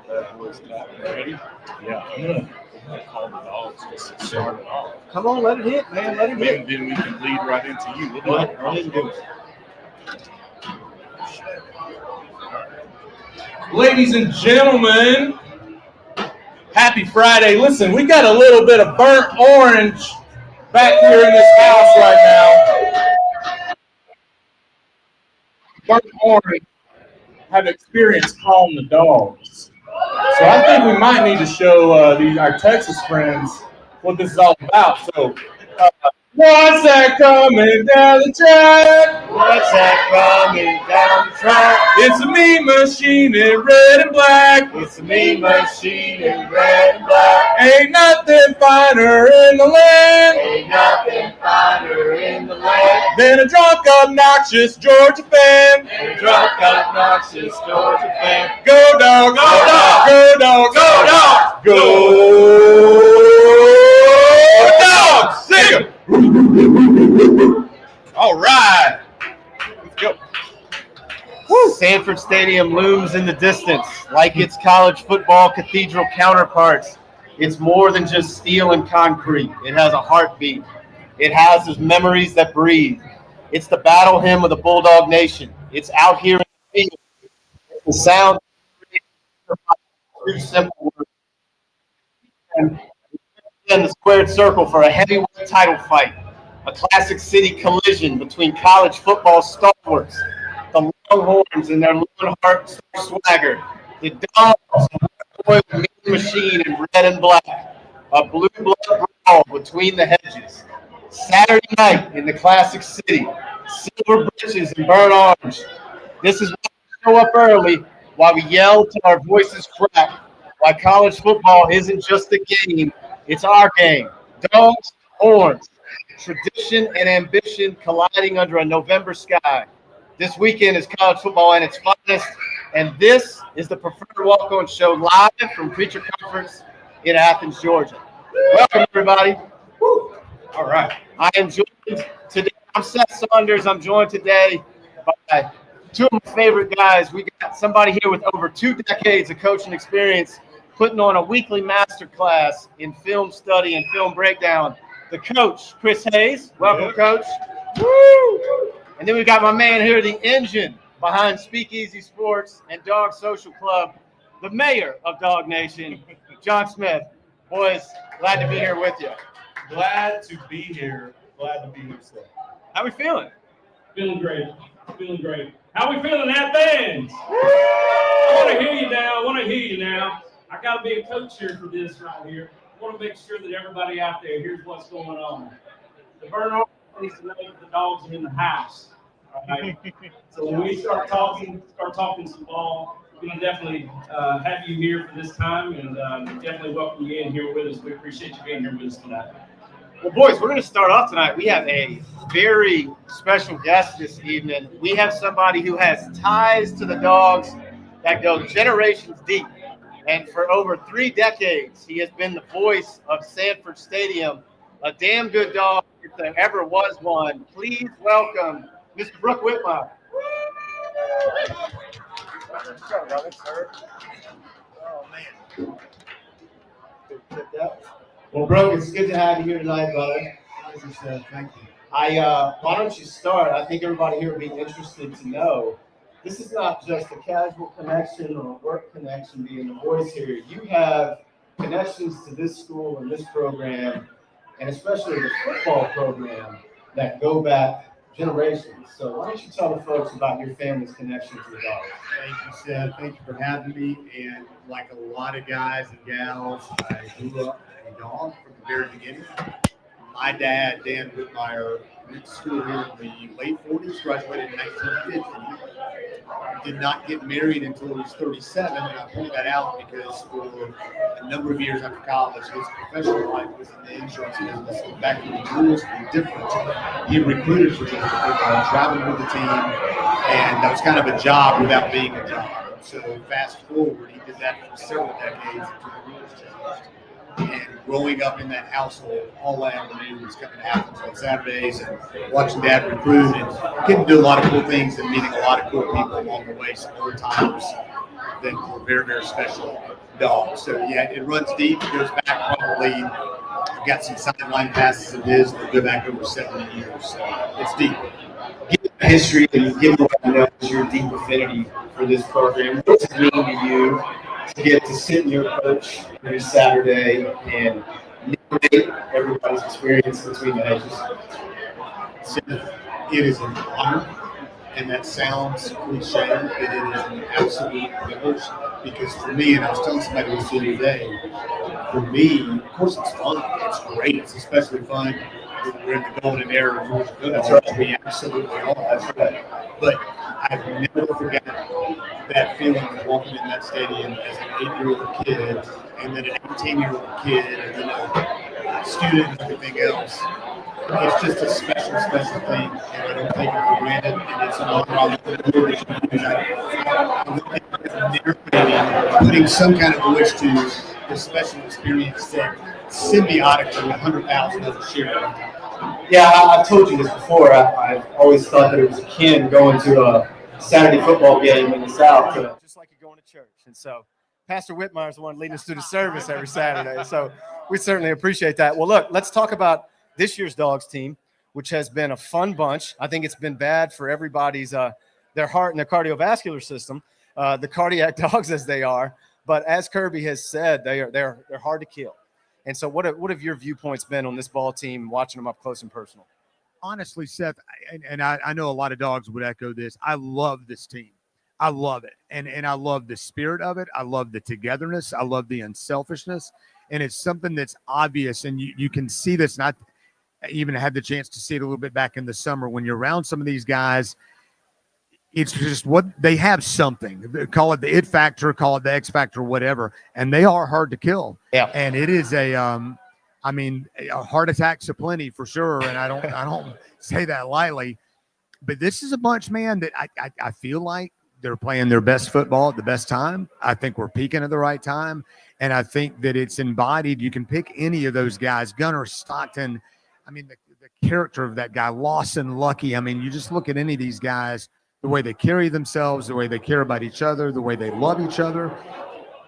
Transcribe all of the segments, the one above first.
Ready? Yeah. I'm gonna call the dogs just to start it off. Come on, let it hit, man. Let it hit. Then we can lead right into you. We'll Go ahead and do it. Ladies and gentlemen, happy Friday. Listen, we got a little bit of burnt orange back here in this house right now. Burnt orange have experience calling the dogs. So I think we might need to show our Texas friends what this is all about. So, what's that coming down the track? What's that coming down the track? It's a mean machine in red and black. It's a mean machine in red and black. Ain't nothing finer in the land. Ain't nothing finer in the land than a drunk, obnoxious Georgia fan. than a drunk, obnoxious Georgia fan. Go dog, go dog, go dog, go dog, go dogs. Sing 'em. All right. Let's go. Sanford Stadium looms in the distance like its college football cathedral counterparts. It's more than just steel and concrete. It has a heartbeat. It has its memories that breathe. It's the battle hymn of the Bulldog Nation. It's out here in the field. It's the sound of two simple words. And in the squared circle for a heavyweight title fight, a classic city collision between college football stalwarts, the Longhorns and their Lone-Heart swagger, the Dogs and the mean machine in red and black, a blue blood brawl between the Hedges. Saturday night in the classic city, silver britches and burnt orange. This is why we show up early, why we yell till our voices crack, why college football isn't just a game, it's our game. Dogs, horns, tradition and ambition colliding under a November sky. This weekend is college football at its finest, and this is the Preferred Walk-On Show live from Creature Comforts in Athens, Georgia. Welcome, everybody. All right. I am joined today. I'm Seth Saunders. I'm joined today by two of my favorite guys. We got somebody here with over 2 decades of coaching experience, putting on a weekly masterclass in film study and film breakdown. The coach, Chris Hayes. Welcome, Coach. Woo! And then we got my man here, the engine behind Speakeasy Sports and Dawg Social Club, the mayor of Dawg Nation, John Smith. Boys, glad to be here with you. Glad to be here. Glad to be here, Seth. How we feeling? Feeling great. Feeling great. How we feeling, Athens? I want to hear you now. I want to hear you now. I got to be a coach here for this right here. I want to make sure that everybody out there hears what's going on. The burn off needs to know that the dogs are in the house. All right. So when we start talking some ball, we're going to definitely have you here for this time, and definitely welcome you in here with us. We appreciate you being here with us tonight. Well, boys, we're going to start off tonight. We have a very special guest this evening. We have somebody who has ties to the Dogs that go generations deep. And for over 3 decades, he has been the voice of Sanford Stadium, a damn good dog if there ever was one. Please welcome Mr. Brooke Whitmire. Oh, man. Well, Brooke, it's good to have you here tonight, brother. Thank you. Why don't you start? I think everybody here would be interested to know. This is not just a casual connection or a work connection being the voice here. You have connections to this school and this program, and especially the football program, that go back generations. So why don't you tell the folks about your family's connection to the Dogs? Thank you, Seth. Thank you for having me. And like a lot of guys and gals, I grew up a dog from the very beginning. My dad, Dan Whitmire, went to school here in the late 40s, graduated in 1950. Did not get married until he was 37, and I point that out because for a number of years after college, his professional life was in the insurance business. So back when the rules were different, he recruited for Georgia football, traveling with the team, and that was kind of a job without being a job. So fast forward, he did that for several decades until the rules changed. And growing up in that household, all I ever knew was coming to Athens on Saturdays and watching Dad recruit and getting to do a lot of cool things and meeting a lot of cool people along the way. Some old timers that were very, very special dogs. So yeah, it runs deep. It goes back probably. I've got some sideline passes of his that go back over 70 years. So it's deep. Given the history and given what you know is your deep affinity for this program, what does it mean to you to get to sit in your coach every Saturday and narrate everybody's experience between the hedges? So it is an honor, and that sounds cliche, but it is an absolute privilege because for me, and I was telling somebody this the other day, for me, of course it's fun, it's great, it's especially fun. We're in the golden era of Georgia. That's right. We absolutely are. That's right. But I've never forgotten that feeling of walking in that stadium as an 8-year-old kid, and then an 18-year-old kid, and then a student and everything else. It's just a special, special thing, and I don't take it for granted. And it's an honor I'm putting some kind of voice to the special experience that symbiotically 100,000 of us share. Yeah, I've told you this before. I've always thought that it was akin going to a Saturday football game in the South, just like you're going to church. And so Pastor Whitmire is the one leading us through the service every Saturday. So we certainly appreciate that. Well, look, let's talk about this year's Dogs team, which has been a fun bunch. I think it's been bad for everybody's their heart and their cardiovascular system, the cardiac dogs as they are. But as Kirby has said, they're hard to kill. And so what have your viewpoints been on this ball team, watching them up close and personal? Honestly, Seth, and I know a lot of dogs would echo this. I love this team. I love it. And I love the spirit of it. I love the togetherness. I love the unselfishness. And it's something that's obvious. And you can see this. And I even had the chance to see it a little bit back in the summer when you're around some of these guys. It's just what they have something. Call it the it factor, call it the X factor, whatever. And they are hard to kill. Yeah. And it is a heart attacks aplenty for sure. And I don't say that lightly. But this is a bunch, man, that I feel like they're playing their best football at the best time. I think we're peaking at the right time. And I think that it's embodied. You can pick any of those guys. Gunnar, Stockton. I mean, the character of that guy, Lawson, Lucky. I mean, you just look at any of these guys, the way they carry themselves, the way they care about each other, the way they love each other.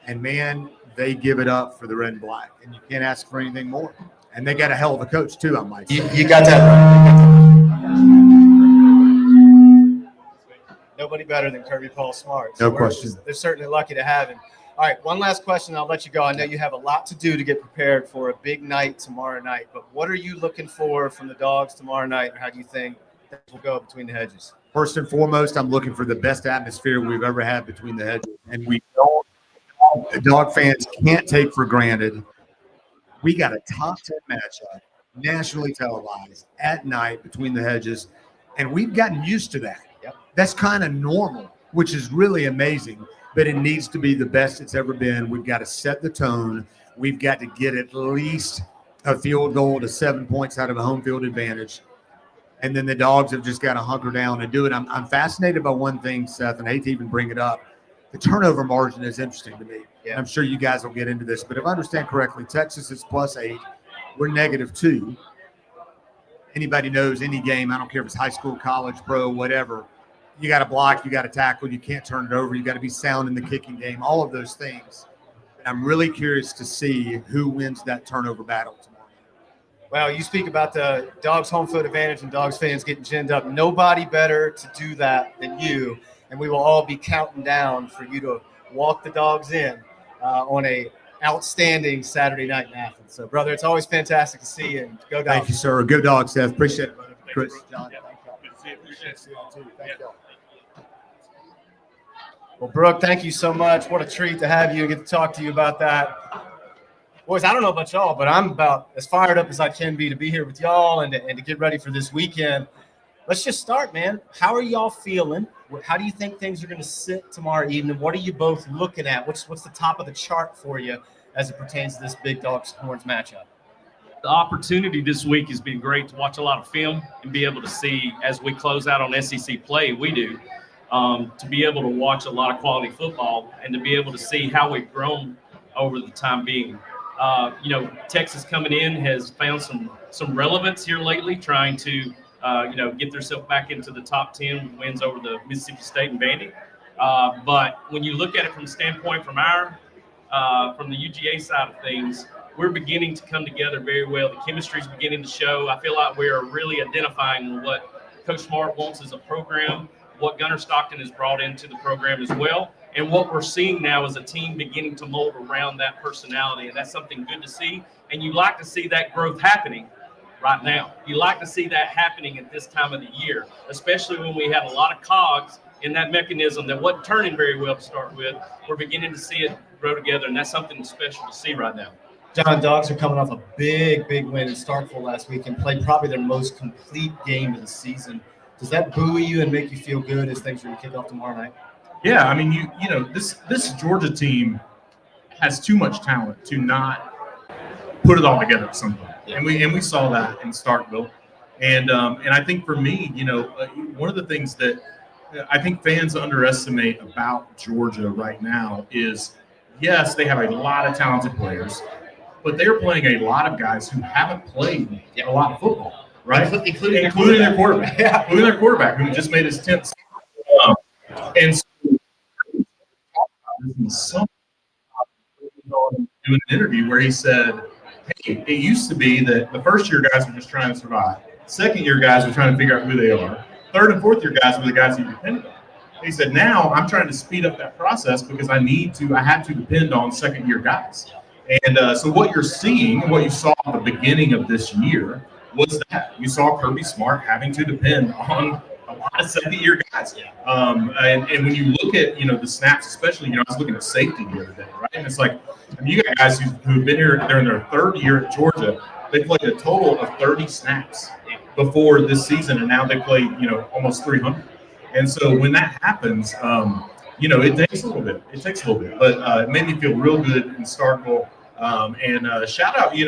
And, man, they give it up for the red and black. And you can't ask for anything more. And they got a hell of a coach, too, I might say. You got that right. Nobody better than Kirby Paul Smart. So no question. They're certainly lucky to have him. All right, one last question, and I'll let you go. I know you have a lot to do to get prepared for a big night tomorrow night, but what are you looking for from the Dogs tomorrow night, and how do you think that will go between the hedges? First and foremost, I'm looking for the best atmosphere we've ever had between the hedges, and we don't. Dog fans can't take for granted. We got a top 10 matchup, nationally televised at night between the hedges, and we've gotten used to that. Yep. That's kind of normal, which is really amazing. But it needs to be the best it's ever been. We've got to set the tone. We've got to get at least a field goal to 7 points out of a home field advantage. And then the Dogs have just got to hunker down and do it. I'm fascinated by one thing, Seth, and I hate to even bring it up. The turnover margin is interesting to me. Yeah. I'm sure you guys will get into this. But if I understand correctly, Texas is +8. We're -2. Anybody knows any game, I don't care if it's high school, college, pro, whatever, you got to block, you got to tackle, you can't turn it over, you got to be sound in the kicking game, all of those things. And I'm really curious to see who wins that turnover battle tomorrow. Well, you speak about the Dogs home field advantage and Dogs fans getting ginned up. Nobody better to do that than you, and we will all be counting down for you to walk the Dogs in on a outstanding Saturday night in Athens. So, brother, it's always fantastic to see you, and go Dogs. Thank you, sir. Go Dogs, Seth. Appreciate it, brother. Chris. John. Well, Brooke, thank you so much. What a treat to have you and get to talk to you about that. Boys, I don't know about y'all, but I'm about as fired up as I can be to be here with y'all and to get ready for this weekend. Let's just start, man. How are y'all feeling? How do you think things are going to sit tomorrow evening? What are you both looking at? What's the top of the chart for you as it pertains to this big Dogs Horns matchup? The opportunity this week has been great to watch a lot of film and be able to see, as we close out on SEC play, to be able to watch a lot of quality football and to be able to see how we've grown over the time being. Texas coming in has found some relevance here lately, trying to get themselves back into the top 10 with wins over the Mississippi State and Vandy. But when you look at it from the standpoint from the UGA side of things, we're beginning to come together very well. The chemistry is beginning to show. I feel like we are really identifying what Coach Smart wants as a program, what Gunnar Stockton has brought into the program as well, and what we're seeing now is a team beginning to mold around that personality, and that's something good to see. And you like to see that growth happening right now. You like to see that happening at this time of the year, especially when we had a lot of cogs in that mechanism that wasn't turning very well to start with. We're beginning to see it grow together, and that's something special to see right now. John, Dogs are coming off a big win in Starkville last week and played probably their most complete game of the season. Does that buoy you and make you feel good as things are going to kick off tomorrow night? Yeah, I mean, this Georgia team has too much talent to not put it all together at some point, and we saw that in Starkville, and I think for me, one of the things that I think fans underestimate about Georgia right now is, yes, they have a lot of talented players, but they're playing a lot of guys who haven't played a lot of football, right? Including their quarterback. Yeah, including their quarterback, who just made his 10th. And so, doing an interview where he said, hey, it used to be that the first year guys were just trying to survive. Second year guys were trying to figure out who they are. Third and fourth year guys were the guys you depended on. He said, now I'm trying to speed up that process because I have to depend on second year guys. And so what you're seeing, what you saw at the beginning of this year was that you saw Kirby Smart having to depend on a lot of second-year guys. And when you look at, the snaps, especially, I was looking at safety the other day, right? And it's like, you got guys who've been here, they're in their third year at Georgia. They played a total of 30 snaps before this season, and now they play, almost 300. And so when that happens, it takes a little bit. But it made me feel real good in Starkville. And shout out, to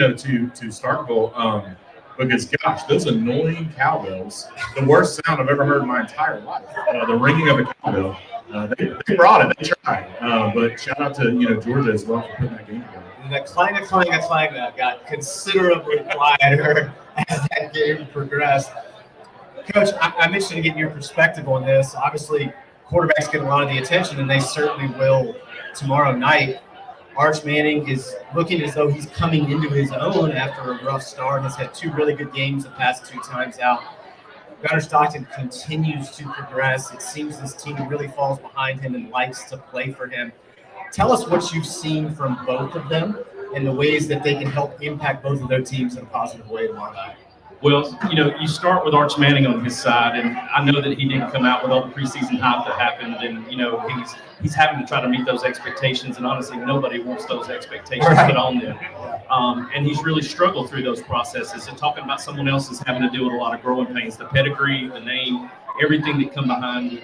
Starkville, because, gosh, those annoying cowbells, the worst sound I've ever heard in my entire life, the ringing of a cowbell. They brought it. They tried. But shout out to, Georgia as well for putting that game together. And the clang got considerably quieter as that game progressed. Coach, I'm interested in getting your perspective on this. Obviously, quarterbacks get a lot of the attention, and they certainly will tomorrow night. Arch Manning is looking as though he's coming into his own after a rough start. Has had two really good games the past two times out. Gunnar Stockton continues to progress. It seems this team really falls behind him and likes to play for him. Tell us what you've seen from both of them and the ways that they can help impact both of their teams in a positive way tomorrow night. Well, you start with Arch Manning on his side, and I know that he didn't come out with all the preseason hype that happened, and he's having to try to meet those expectations, and honestly, nobody wants those expectations put on them. And he's really struggled through those processes. And talking about someone else is having to deal with a lot of growing pains, the pedigree, the name, everything that come behind,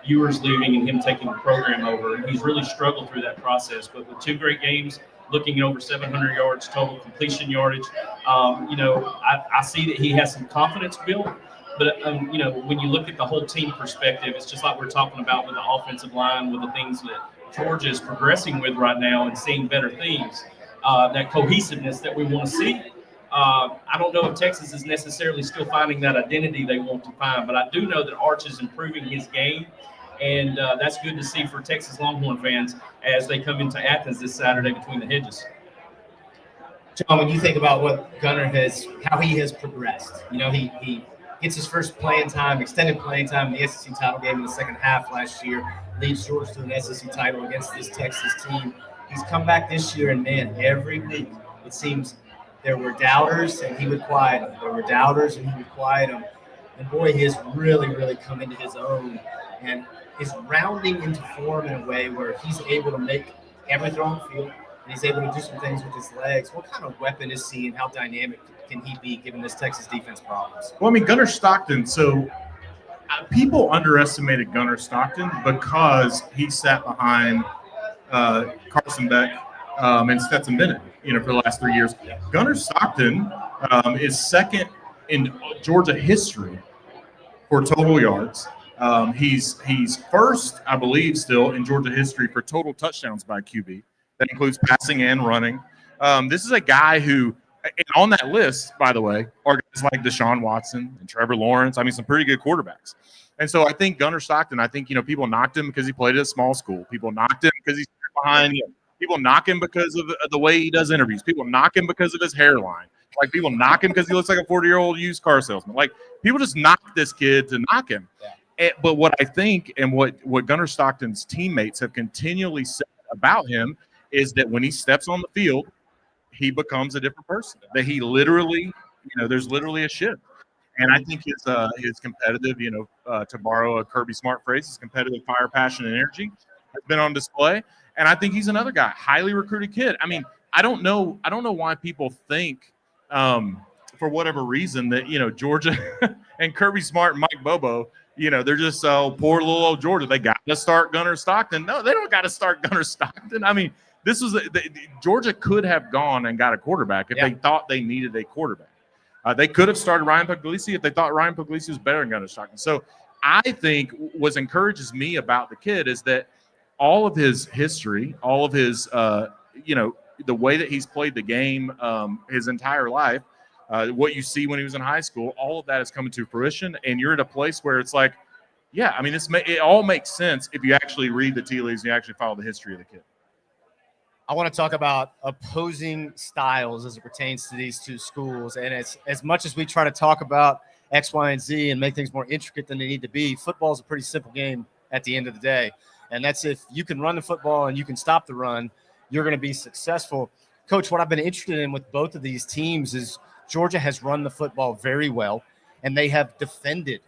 viewers leaving and him taking the program over. And he's really struggled through that process. But with two great games, looking at over 700 yards total completion yardage. I see that he has some confidence built, but when you look at the whole team perspective, it's just like we're talking about with the offensive line, with the things that Georgia is progressing with right now and seeing better things, that cohesiveness that we want to see. I don't know if Texas is necessarily still finding that identity they want to find, but I do know that Arch is improving his game. And that's good to see for Texas Longhorn fans as they come into Athens this Saturday between the Hedges. John, when you think about what Gunnar how he has progressed, he gets his first playing time, extended playing time in the SEC title game in the second half last year, leads Georgia to an SEC title against this Texas team. He's come back this year, and man, every week it seems there were doubters and he would quiet them. There were doubters and he would quiet them. And boy, he has really, really come into his own and is rounding into form in a way where he's able to make every throw on the field, and he's able to do some things with his legs. What kind of weapon is he, and how dynamic can he be given this Texas defense problems? Well, Gunnar Stockton, so people underestimated Gunnar Stockton because he sat behind Carson Beck and Stetson Bennett, for the last 3 years. Gunnar Stockton is second in Georgia history for total yards. He's first, I believe, still in Georgia history for total touchdowns by QB. That includes passing and running. This is a guy who, and on that list, by the way, are guys like Deshaun Watson and Trevor Lawrence. I mean, some pretty good quarterbacks. And so I think Gunnar Stockton, I think, people knocked him because he played at a small school. People knocked him because he's behind him. People knock him because of the way he does interviews. People knock him because of his hairline. Like, people knock him because he looks like a 40-year-old used car salesman. Like, people just knock this kid to knock him. Yeah. But what I think and what Gunnar Stockton's teammates have continually said about him is that when he steps on the field, he becomes a different person. That he literally, there's literally a shift. And I think his competitive, to borrow a Kirby Smart phrase, his competitive fire, passion, and energy has been on display. And I think he's another guy, highly recruited kid. I mean, I don't know why people think, for whatever reason, that Georgia and Kirby Smart and Mike Bobo, they're just poor little old Georgia. They got to start Gunnar Stockton. No, they don't got to start Gunnar Stockton. I mean, Georgia could have gone and got a quarterback if they thought they needed a quarterback. They could have started Ryan Puglisi if they thought Ryan Puglisi was better than Gunnar Stockton. So I think what encourages me about the kid is that all of his history, all of his, the way that he's played the game his entire life, what you see when he was in high school, all of that is coming to fruition. And you're at a place where it's like, yeah, I mean, it all makes sense if you actually read the tea leaves and you actually follow the history of the kid. I want to talk about opposing styles as it pertains to these two schools. And as much as we try to talk about X, Y, and Z and make things more intricate than they need to be, football is a pretty simple game at the end of the day. And that's if you can run the football and you can stop the run, you're going to be successful. Coach, what I've been interested in with both of these teams is Georgia has run the football very well, and they have defended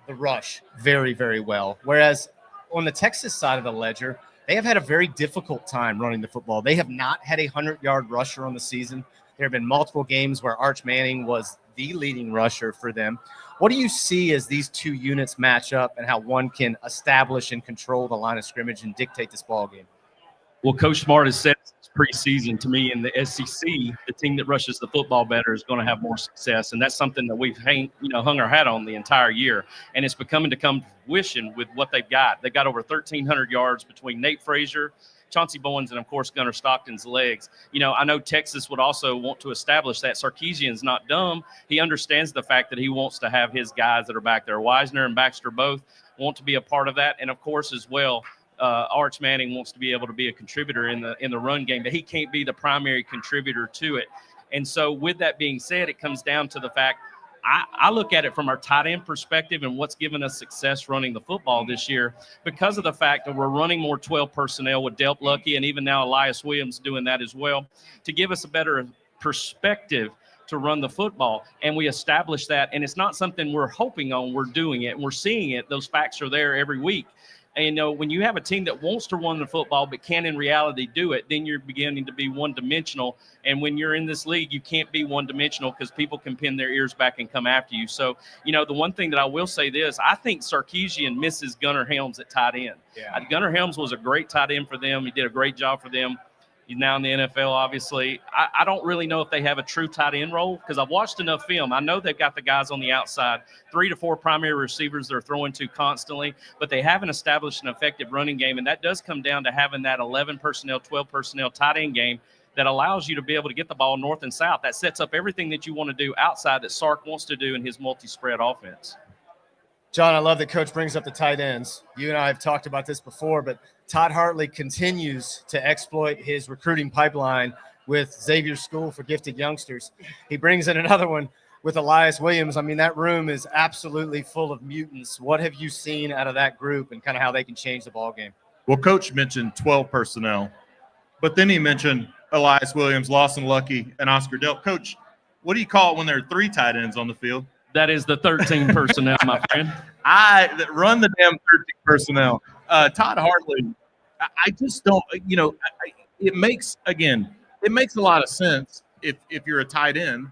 the rush very, very well. Whereas on the Texas side of the ledger, they have had a very difficult time running the football. They have not had a 100-yard rusher on the season. There have been multiple games where Arch Manning was the leading rusher for them. What do you see as these two units match up and how one can establish and control the line of scrimmage and dictate this ball game? Well, Coach Smart has said preseason to me in the SEC, the team that rushes the football better is going to have more success. And that's something that we've hung our hat on the entire year. And it's becoming to come to fruition with what they've got. They've got over 1,300 yards between Nate Frazier, Chauncey Bowens, and, of course, Gunnar Stockton's legs. I know Texas would also want to establish that. Sarkeesian's not dumb. He understands the fact that he wants to have his guys that are back there. Wisner and Baxter both want to be a part of that. And, of course, as well, Arch Manning wants to be able to be a contributor in the run game, but he can't be the primary contributor to it. And so with that being said, it comes down to the fact I look at it from our tight end perspective and what's given us success running the football this year because of the fact that we're running more 12 personnel with Delp Lucky and even now Elias Williams doing that as well to give us a better perspective to run the football. And we establish that. And it's not something we're hoping on. We're doing it. And we're seeing it. Those facts are there every week. And when you have a team that wants to run the football but can't in reality do it, then you're beginning to be one-dimensional. And when you're in this league, you can't be one-dimensional because people can pin their ears back and come after you. So, the one thing that I will say this, I think Sarkeesian misses Gunnar Helms at tight end. Yeah. Gunnar Helms was a great tight end for them. He did a great job for them. He's now in the NFL, obviously. I don't really know if they have a true tight end role because I've watched enough film. I know they've got the guys on the outside, 3 to 4 primary receivers they're throwing to constantly, but they haven't established an effective running game, and that does come down to having that 11 personnel, 12 personnel tight end game that allows you to be able to get the ball north and south. That sets up everything that you want to do outside that Sark wants to do in his multi-spread offense. John, I love that Coach brings up the tight ends. You and I have talked about this before, but Todd Hartley continues to exploit his recruiting pipeline with Xavier School for Gifted Youngsters. He brings in another one with Elias Williams. I mean, that room is absolutely full of mutants. What have you seen out of that group and kind of how they can change the ball game? Well, Coach mentioned 12 personnel, but then he mentioned Elias Williams, Lawson Lucky, and Oscar Delp. Coach, what do you call it when there are 3 tight ends on the field? That is the 13 personnel, my friend. I run the damn 13 personnel. Todd Hartley, I just don't, it makes a lot of sense if you're a tight end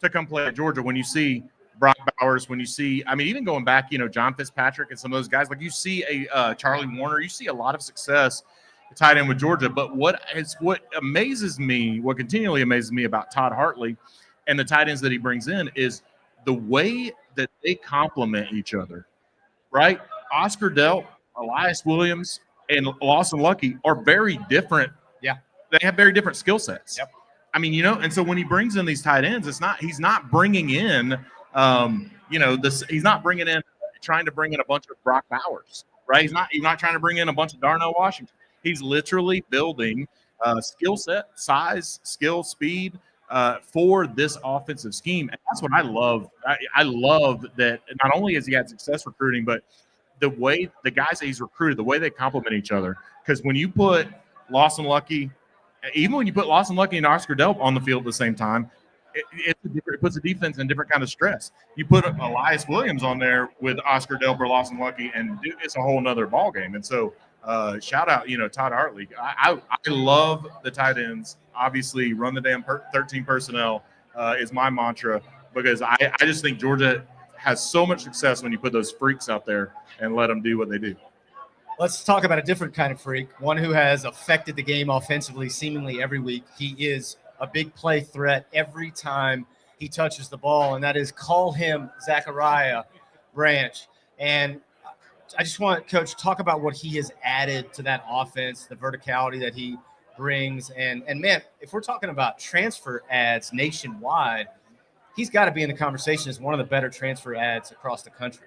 to come play at Georgia when you see Brock Bowers, when you see, even going back, John Fitzpatrick and some of those guys, like you see a Charlie Warner, you see a lot of success tight end with Georgia. But what continually amazes me about Todd Hartley and the tight ends that he brings in is the way that they complement each other, right? Oscar Delp, Elias Williams, and Lawson Lucky are very different. Yeah. They have very different skill sets. Yep. I mean, and so when he brings in these tight ends, he's not bringing in, he's not bringing in, trying to bring in a bunch of Brock Bowers, right? He's not trying to bring in a bunch of Darnell Washington. He's literally building skill set, size, skill, speed for this offensive scheme. And that's what I love. I love that not only has he had success recruiting, but the way the guys that he's recruited, the way they complement each other. Because when you put Lawson Lucky, even when you put Lawson Lucky and Oscar Delp on the field at the same time, it puts the defense in a different kind of stress. You put Elias Williams on there with Oscar Delp or Lawson Lucky, and it's a whole nother ball game. And so shout out, Todd Hartley. I love the tight ends. Obviously, run the damn 13 personnel is my mantra, because I just think Georgia has so much success when you put those freaks out there and let them do what they do. Let's talk about a different kind of freak, one who has affected the game offensively seemingly every week. He is a big play threat every time he touches the ball, and that is call him Zachariah Branch. And I just want Coach to talk about what he has added to that offense, the verticality that he brings. And man, if we're talking about transfer ads nationwide, he's got to be in the conversation as one of the better transfer ads across the country.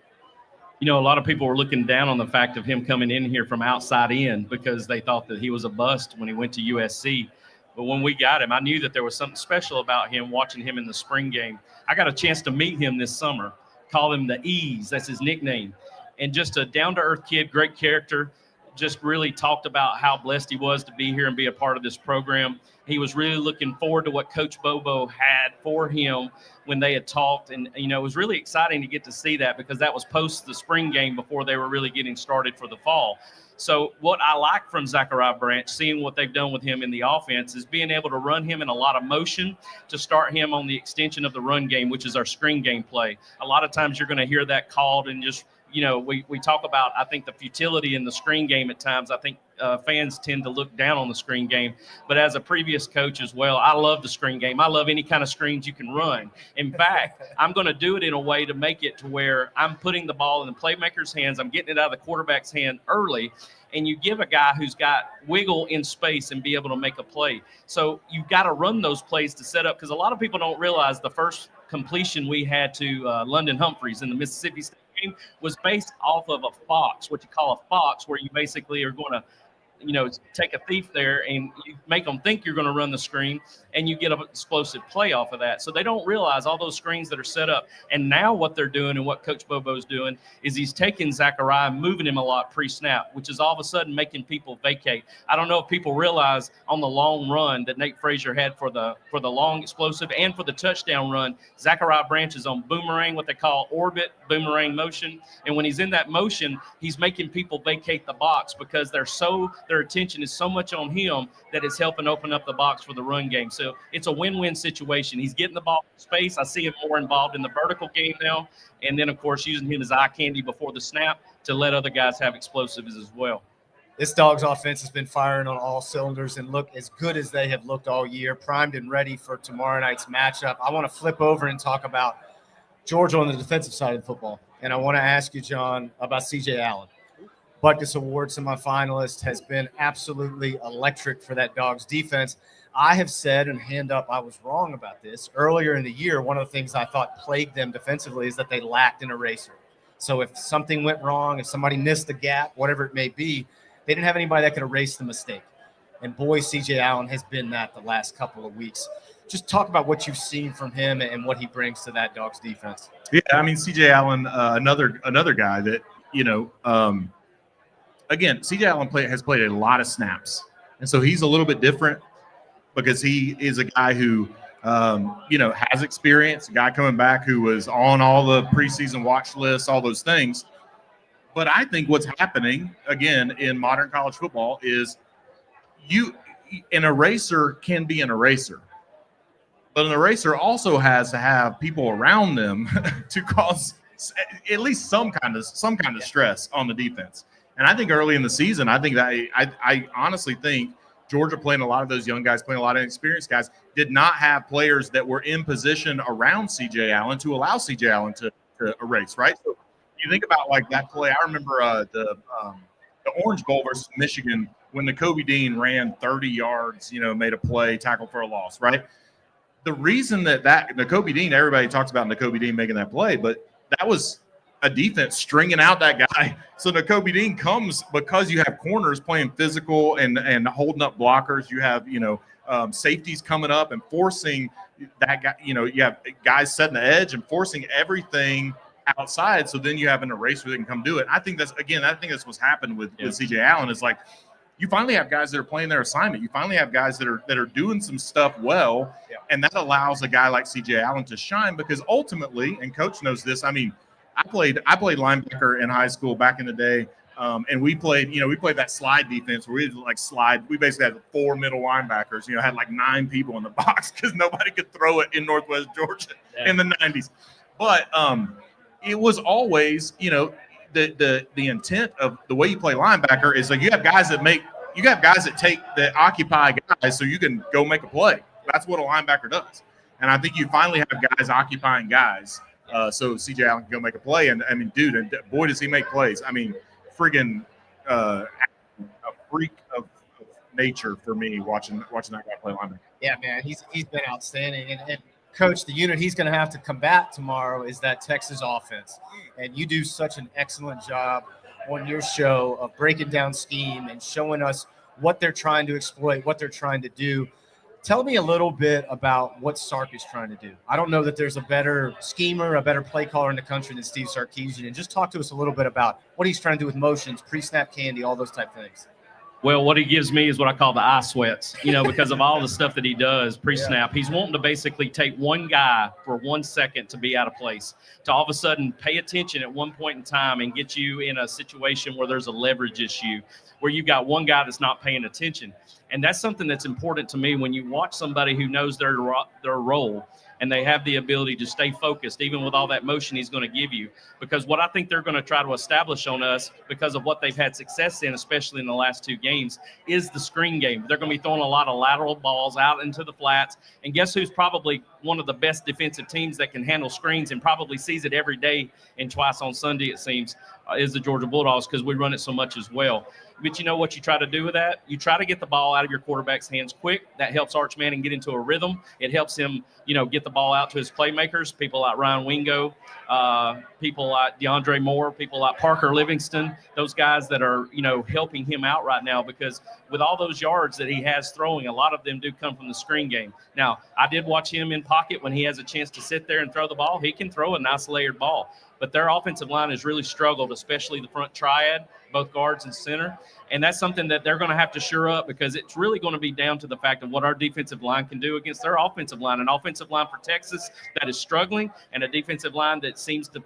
A lot of people were looking down on the fact of him coming in here from outside in because they thought that he was a bust when he went to USC. But when we got him, I knew that there was something special about him, watching him in the spring game. I got a chance to meet him this summer, call him the Ease. That's his nickname. And just a down-to-earth kid, great character. Just really talked about how blessed he was to be here and be a part of this program. He was really looking forward to what Coach Bobo had for him when they had talked. And, it was really exciting to get to see that, because that was post the spring game before they were really getting started for the fall. So what I like from Zachariah Branch, seeing what they've done with him in the offense, is being able to run him in a lot of motion to start him on the extension of the run game, which is our screen game play. A lot of times you're going to hear that called and just, we talk about, I think, the futility in the screen game at times. I think fans tend to look down on the screen game. But as a previous coach as well, I love the screen game. I love any kind of screens you can run. In fact, I'm going to do it in a way to make it to where I'm putting the ball in the playmaker's hands. I'm getting it out of the quarterback's hand early. And you give a guy who's got wiggle in space and be able to make a play. So you've got to run those plays to set up, because a lot of people don't realize the first completion we had to London Humphreys in the Mississippi State game was based off of a fox, what you call a fox, where you basically are going to take a thief there and you make them think you're going to run the screen, and you get an explosive play off of that. So they don't realize all those screens that are set up. And now what they're doing and what Coach Bobo's doing is he's taking Zachariah, moving him a lot pre-snap, which is all of a sudden making people vacate. I don't know if people realize on the long run that Nate Frazier had for the long explosive and for the touchdown run, Zachariah Branch is on boomerang, what they call orbit, boomerang motion. And when he's in that motion, he's making people vacate the box, because their attention is so much on him that it's helping open up the box for the run game. So it's a win-win situation. He's getting the ball in space. I see him more involved in the vertical game now. And then, of course, using him as eye candy before the snap to let other guys have explosives as well. This Dogs offense has been firing on all cylinders and look as good as they have looked all year, primed and ready for tomorrow night's matchup. I want to flip over and talk about Georgia on the defensive side of the football. And I want to ask you, John, about C.J. Allen. Butkus Award semifinalist, has been absolutely electric for that Dogs defense. I have said, and hand up, I was wrong about this. Earlier in the year, one of the things I thought plagued them defensively is that they lacked an eraser. So if something went wrong, if somebody missed the gap, whatever it may be, they didn't have anybody that could erase the mistake. And boy, C.J. Allen has been that the last couple of weeks. Just talk about what you've seen from him and what he brings to that Dogs defense. Yeah, I mean, C.J. Allen, another guy that, again, C.J. Allen has played a lot of snaps. And so he's a little bit different because he is a guy who, has experience, a guy coming back who was on all the preseason watch lists, all those things. But I think what's happening, again, in modern college football is an eraser can be an eraser. But an eraser also has to have people around them to cause at least some kind of stress on the defense. And I think early in the season, I think that I honestly think Georgia, playing a lot of those young guys, playing a lot of experienced guys, did not have players that were in position around C.J. Allen to allow C.J. Allen to erase, right? So you think about like that play. I remember the Orange Bowl versus Michigan when Nakobe Dean ran 30 yards, made a play, tackle for a loss, right? The reason that Nakobe Dean, everybody talks about Nakobe Dean making that play, but that was a defense stringing out that guy. So Nakobe Dean comes because you have corners playing physical and holding up blockers. You have, safeties coming up and forcing that guy, you have guys setting the edge and forcing everything outside. So then you have an eraser that can come do it. I think that's what's happened with CJ Allen is like, you finally have guys that are playing their assignment. You finally have guys that are doing some stuff well, and that allows a guy like CJ Allen to shine because ultimately, and Coach knows this. I mean, I played linebacker in high school back in the day, and we played that slide defense where we like slide. We basically had 4 middle linebackers. Had like 9 people in the box because nobody could throw it in Northwest Georgia in the 90s. But it was always the intent of the way you play linebacker is like you have guys that occupy guys so you can go make a play. That's what a linebacker does. And I think you finally have guys occupying guys so CJ Allen can go make a play. And I mean, dude, and boy, does he make plays. I mean, friggin' a freak of nature for me watching that guy play linebacker. Yeah, man, he's been outstanding. And Coach, the unit he's going to have to combat tomorrow is that Texas offense. And you do such an excellent job on your show of breaking down scheme and showing us what they're trying to exploit, what they're trying to do. Tell me a little bit about what Sark is trying to do. I don't know that there's a better schemer, a better play caller in the country than Steve Sarkeesian. And just talk to us a little bit about what he's trying to do with motions, pre-snap candy, all those type of things. Well, what he gives me is what I call the eye sweats, because of all the stuff that he does pre-snap. He's wanting to basically take one guy for 1 second to be out of place, to all of a sudden pay attention at one point in time and get you in a situation where there's a leverage issue, where you've got one guy that's not paying attention. And that's something that's important to me when you watch somebody who knows their role and they have the ability to stay focused, even with all that motion he's going to give you. Because what I think they're going to try to establish on us, because of what they've had success in, especially in the last 2 games, is the screen game. They're going to be throwing a lot of lateral balls out into the flats. And guess who's probably one of the best defensive teams that can handle screens and probably sees it every day and twice on Sunday, it seems, is the Georgia Bulldogs, because we run it so much as well. But you know what you try to do with that? You try to get the ball out of your quarterback's hands quick. That helps Arch Manning get into a rhythm. It helps him, get the ball out to his playmakers, people like Ryan Wingo, people like DeAndre Moore, people like Parker Livingston, those guys that are, helping him out right now, because with all those yards that he has throwing, a lot of them do come from the screen game. Now, I did watch him in pocket when he has a chance to sit there and throw the ball. He can throw a nice layered ball. But their offensive line has really struggled, especially the front triad, both guards and center. And that's something that they're going to have to shore up, because it's really going to be down to the fact of what our defensive line can do against their offensive line. An offensive line for Texas that is struggling, and a defensive line that seems to,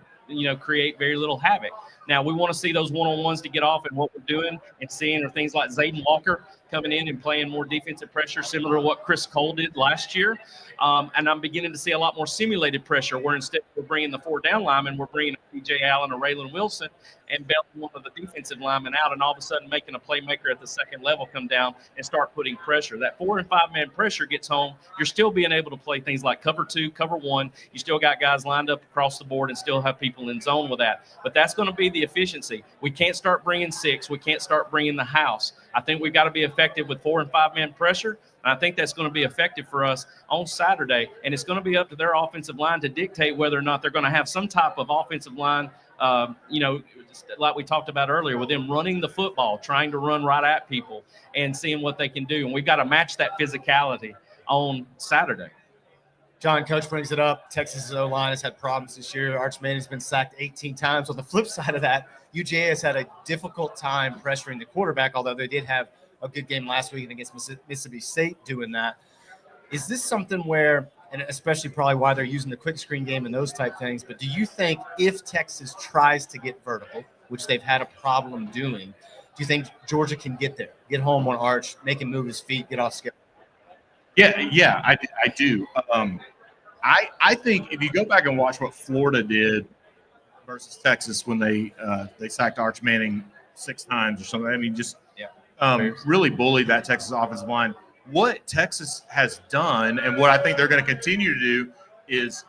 create very little havoc. Now, we want to see those one-on-ones to get off, and what we're doing and seeing are things like Zayden Walker coming in and playing more defensive pressure, similar to what Chris Cole did last year. And I'm beginning to see a lot more simulated pressure, where instead of bringing the 4 down linemen, we're bringing P.J. Allen or Raylan Wilson and bailing one of the defensive linemen out, and all of a sudden making a playmaker at the second level come down and start putting pressure. That 4 and 5 man pressure gets home. You're still being able to play things like cover 2, cover 1. You still got guys lined up across the board and still have people in zone with that. But that's going to be the efficiency. We can't start bringing 6. We can't start bringing the house. I think we've got to be effective with 4 and 5 man pressure. And I think that's going to be effective for us on Saturday. And it's going to be up to their offensive line to dictate whether or not they're going to have some type of offensive line, like we talked about earlier, with them running the football, trying to run right at people and seeing what they can do. And we've got to match that physicality on Saturday. John, Coach brings it up. Texas' O-line has had problems this year. Arch Manning's been sacked 18 times. On the flip side of that, UGA has had a difficult time pressuring the quarterback, although they did have a good game last week against Mississippi State doing that. Is this something where, and especially probably why they're using the quick screen game and those type things, but do you think if Texas tries to get vertical, which they've had a problem doing, do you think Georgia can get there, get home on Arch, make him move his feet, get off schedule? Yeah, I do. I think if you go back and watch what Florida did versus Texas when they sacked Arch Manning 6 times or something, I mean, just really bullied that Texas offensive line. What Texas has done, and what I think they're going to continue to do, is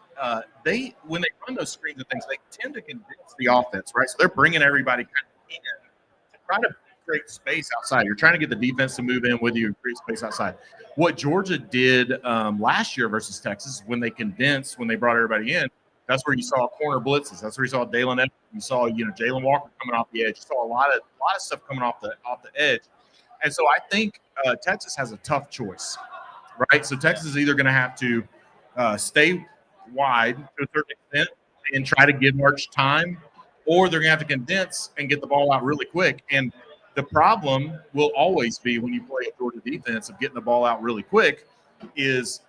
when they run those screens and things, they tend to condense the offense, right? So they're bringing everybody kind of in to try to create space outside. You're trying to get the defense to move in with you and create space outside. What Georgia did last year versus Texas, when they condensed, when they brought everybody in, that's where you saw corner blitzes. That's where you saw Dalen Evans. You saw, Jalen Walker coming off the edge. You saw a lot of stuff coming off the edge. And so I think Texas has a tough choice, right? So Texas is either going to have to stay wide to a certain extent and try to give March time, or they're going to have to condense and get the ball out really quick. And the problem will always be when you play a Georgia defense of getting the ball out really quick is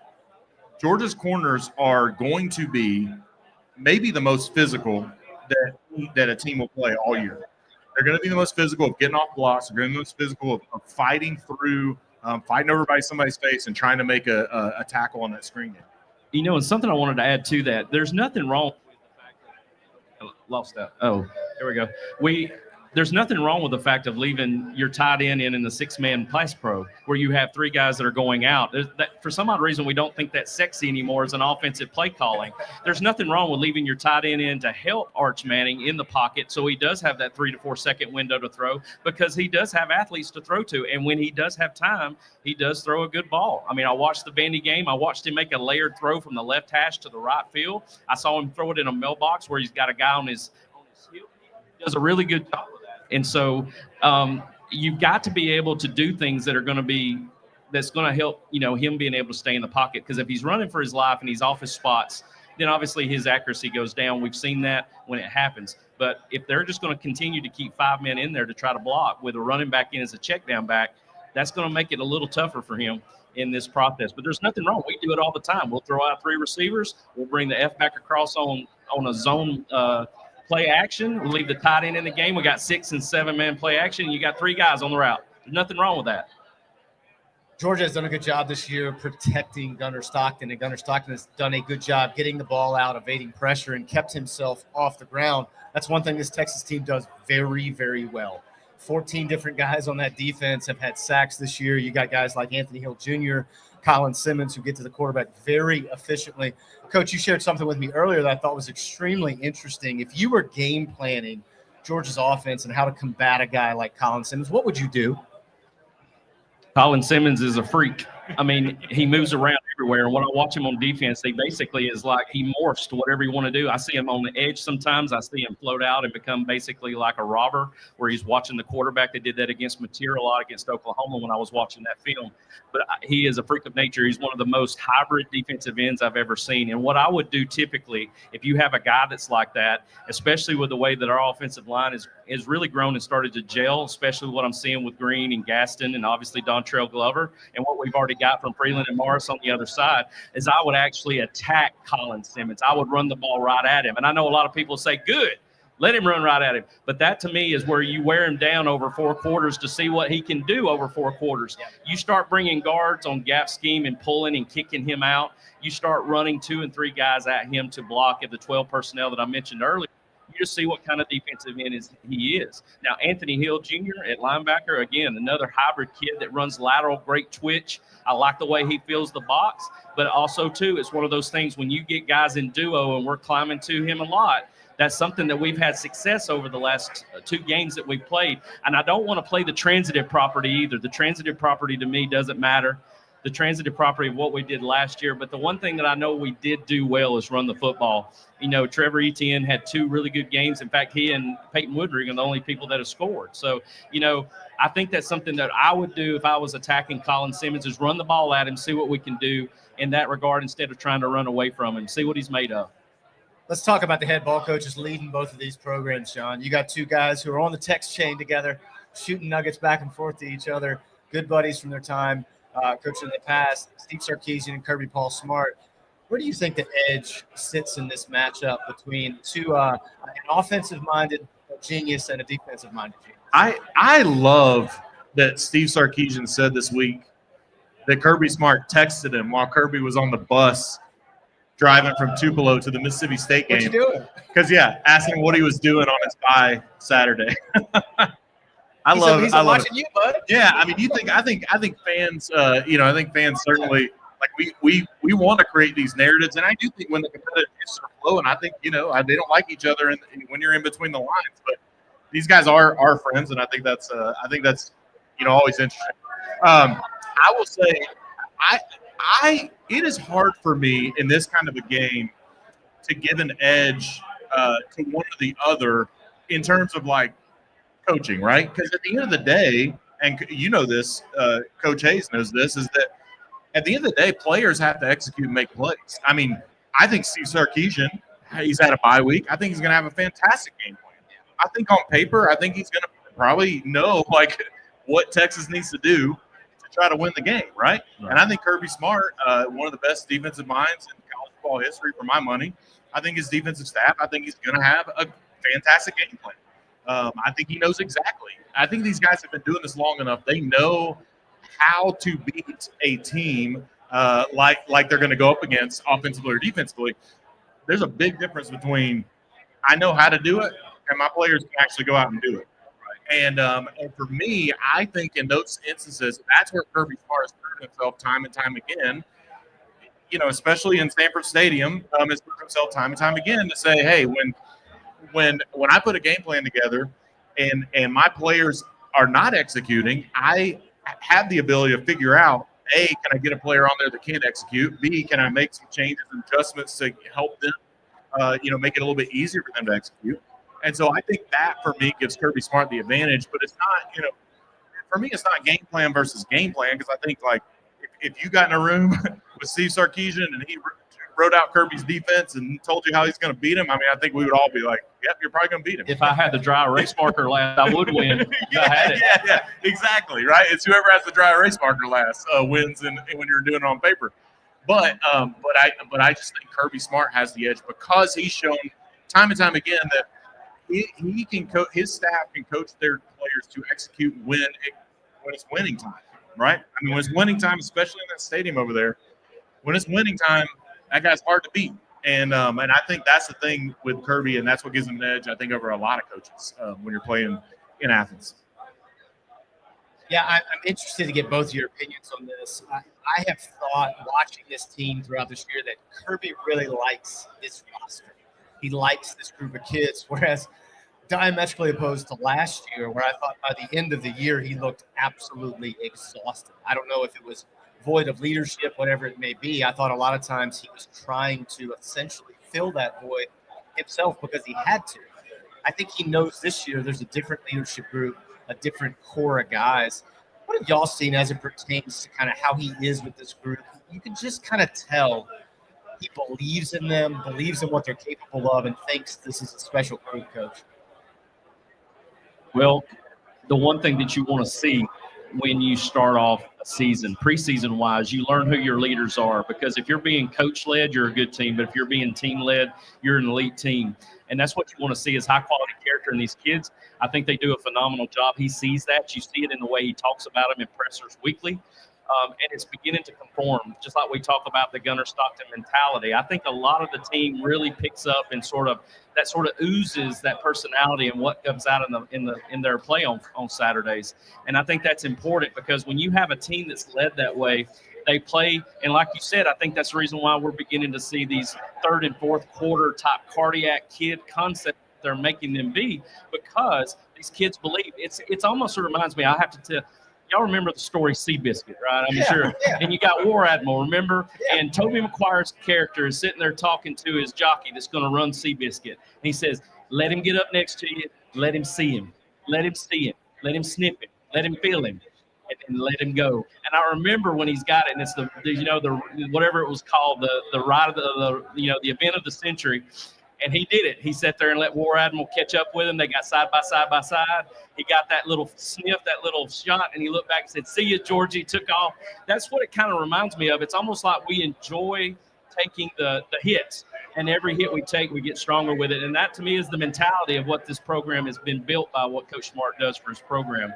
Georgia's corners are going to be maybe the most physical that a team will play all year. They're going to be the most physical of getting off blocks. They're going to be the most physical of fighting through, fighting over by somebody's face and trying to make a tackle on that screen game. And something I wanted to add to that, there's nothing wrong with the fact that lost that. Oh, there we go. There's nothing wrong with the fact of leaving your tight end in the 6-man pass pro where you have 3 guys that are going out. For some odd reason, we don't think that's sexy anymore as an offensive play calling. There's nothing wrong with leaving your tight end in to help Arch Manning in the pocket so he does have that 3 to 4 second window to throw because he does have athletes to throw to. And when he does have time, he does throw a good ball. I mean, I watched the Vandy game. I watched him make a layered throw from the left hash to the right field. I saw him throw it in a mailbox where he's got a guy on his heel. He does a really good job. And so you've got to be able to do things that are going to be that's going to help, him being able to stay in the pocket. Because if he's running for his life and he's off his spots, then obviously his accuracy goes down. We've seen that when it happens. But if they're just going to continue to keep 5 men in there to try to block with a running back in as a check down back, that's going to make it a little tougher for him in this process. But there's nothing wrong. We do it all the time. We'll throw out 3 receivers. We'll bring the F back across on a zone play action. We leave the tight end in the game. We got 6 and 7-man play action. And you got 3 guys on the route. There's nothing wrong with that. Georgia has done a good job this year protecting Gunnar Stockton, and Gunnar Stockton has done a good job getting the ball out, evading pressure, and kept himself off the ground. That's one thing this Texas team does very, very well. 14 different guys on that defense have had sacks this year. You got guys like Anthony Hill Jr., Colin Simmons, who get to the quarterback very efficiently. Coach, you shared something with me earlier that I thought was extremely interesting. If you were game planning Georgia's offense and how to combat a guy like Colin Simmons, what would you do? Colin Simmons is a freak. I mean, he moves around everywhere. And when I watch him on defense, he basically is like he morphs to whatever you want to do. I see him on the edge sometimes. I see him float out and become basically like a robber where he's watching the quarterback. They did that against Mateer a lot against Oklahoma when I was watching that film. But he is a freak of nature. He's one of the most hybrid defensive ends I've ever seen. And what I would do typically, if you have a guy that's like that, especially with the way that our offensive line is really grown and started to gel, especially what I'm seeing with Green and Gaston and obviously Dontrell Glover and what we've already got from Freeland and Morris on the other side, is I would actually attack Colin Simmons. I would run the ball right at him. And I know a lot of people say, good, let him run right at him. But that to me is where you wear him down over 4 quarters to see what he can do over 4 quarters. You start bringing guards on gap scheme and pulling and kicking him out. You start running 2 and 3 guys at him to block at the 12 personnel that I mentioned earlier. You just see what kind of defensive end he is. Now, Anthony Hill Jr. at linebacker, again, another hybrid kid that runs lateral, great twitch. I like the way he fills the box, but also, too, it's one of those things when you get guys in duo and we're climbing to him a lot, that's something that we've had success over the last 2 games that we've played. And I don't want to play the transitive property either. The transitive property to me doesn't matter. The transitive property of what we did last year. But the one thing that I know we did do well is run the football. Trevor Etienne had 2 really good games. In fact, he and Peyton Woodring are the only people that have scored. So, I think that's something that I would do if I was attacking Colin Simmons is run the ball at him, see what we can do in that regard instead of trying to run away from him, see what he's made of. Let's talk about the head ball coaches leading both of these programs, John. You got 2 guys who are on the text chain together, shooting nuggets back and forth to each other, good buddies from their time. Coach in the past, Steve Sarkeesian and Kirby Paul Smart. Where do you think the edge sits in this matchup between 2 an offensive-minded genius and a defensive-minded genius? I love that Steve Sarkeesian said this week that Kirby Smart texted him while Kirby was on the bus driving from Tupelo to the Mississippi State game. What you doing? Because, asked him what he was doing on his bye Saturday. I love watching you, bud. Yeah, I mean, I think fans, I think fans certainly like we want to create these narratives, and I do think when the competitive issues are flowing, I think they don't like each other, and when you're in between the lines, but these guys are friends, and I think that's always interesting. I will say, it is hard for me in this kind of a game to give an edge to one or the other in terms of like coaching, right? Because at the end of the day, and you know this, Coach Hayes knows this, is that at the end of the day, players have to execute and make plays. I mean, I think Steve Sarkeesian, he's had a bye week. I think he's going to have a fantastic game plan. I think on paper, I think he's going to probably know like what Texas needs to do to try to win the game, right? And I think Kirby Smart, one of the best defensive minds in college football history for my money. I think his defensive staff, I think he's going to have a fantastic game plan. I think he knows exactly. I think these guys have been doing this long enough. They know how to beat a team like they're going to go up against offensively or defensively. There's a big difference between I know how to do it and my players can actually go out and do it. And for me, I think in those instances, that's where Kirby Smart has proven himself time and time again. You know, especially in Sanford Stadium, has proven himself time and time again to say, hey, when I put a game plan together and my players are not executing, I have the ability to figure out, A, can I get a player on there that can execute? B, can I make some changes and adjustments to help them, make it a little bit easier for them to execute? And so I think that, for me, gives Kirby Smart the advantage. But it's not, for me, it's not game plan versus game plan, because I think, like, if you got in a room with Steve Sarkeesian and he wrote out Kirby's defense and told you how he's going to beat him, I mean, I think we would all be like, yep, you're probably going to beat him. If I had the dry erase marker last, I would win. Yeah, exactly, right? It's whoever has the dry erase marker last wins, and when you're doing it on paper. But I just think Kirby Smart has the edge because he's shown time and time again that he can his staff can coach their players to execute when it's winning time, right? I mean, when it's winning time, especially in that stadium over there, when it's winning time, that guy's hard to beat. And I think that's the thing with Kirby, and that's what gives him an edge, I think, over a lot of coaches when you're playing in Athens. Yeah, I'm interested to get both of your opinions on this. I have thought, watching this team throughout this year, that Kirby really likes this roster. He likes this group of kids, whereas diametrically opposed to last year, where I thought by the end of the year he looked absolutely exhausted. I don't know if it was void of leadership, whatever it may be. I thought a lot of times he was trying to essentially fill that void himself because he had to. I think he knows this year there's a different leadership group, a different core of guys. What have y'all seen as it pertains to kind of how he is with this group? You can just kind of tell he believes in them, believes in what they're capable of, and thinks this is a special group, Coach. Well, the one thing that you want to see when you start off a season, preseason wise, you learn who your leaders are, because if you're being coach led, you're a good team. But if you're being team led, you're an elite team. And that's what you want to see, is high quality character in these kids. I think they do a phenomenal job. He sees that. You see it in the way he talks about them in pressers weekly. And it's beginning to conform, just like we talk about the Gunnar Stockton mentality. I think a lot of the team really picks up and sort of oozes that personality and what comes out in their play on Saturdays. And I think that's important, because when you have a team that's led that way, they play. And like you said, I think that's the reason why we're beginning to see these third and fourth quarter type cardiac kid concepts they're making them be, because these kids believe. It's almost reminds me, I have to tell. Y'all remember the story Seabiscuit, right? I'm sure. Yeah. And you got War Admiral, remember? Yeah. And Tobey Maguire's character is sitting there talking to his jockey that's going to run Seabiscuit. And he says, let him get up next to you. Let him see him. Let him see him. Let him sniff him. Let him feel him. And let him go. And I remember when he's got it, and it's the whatever it was called, the ride of the event of the century. And he did it. He sat there and let War Admiral catch up with him. They got side by side. He got that little sniff, that little shot, and he looked back and said, see you, Georgie, took off. That's what it kind of reminds me of. It's almost like we enjoy taking the hits, and every hit we take, we get stronger with it. And that, to me, is the mentality of what this program has been built by, what Coach Smart does for his program.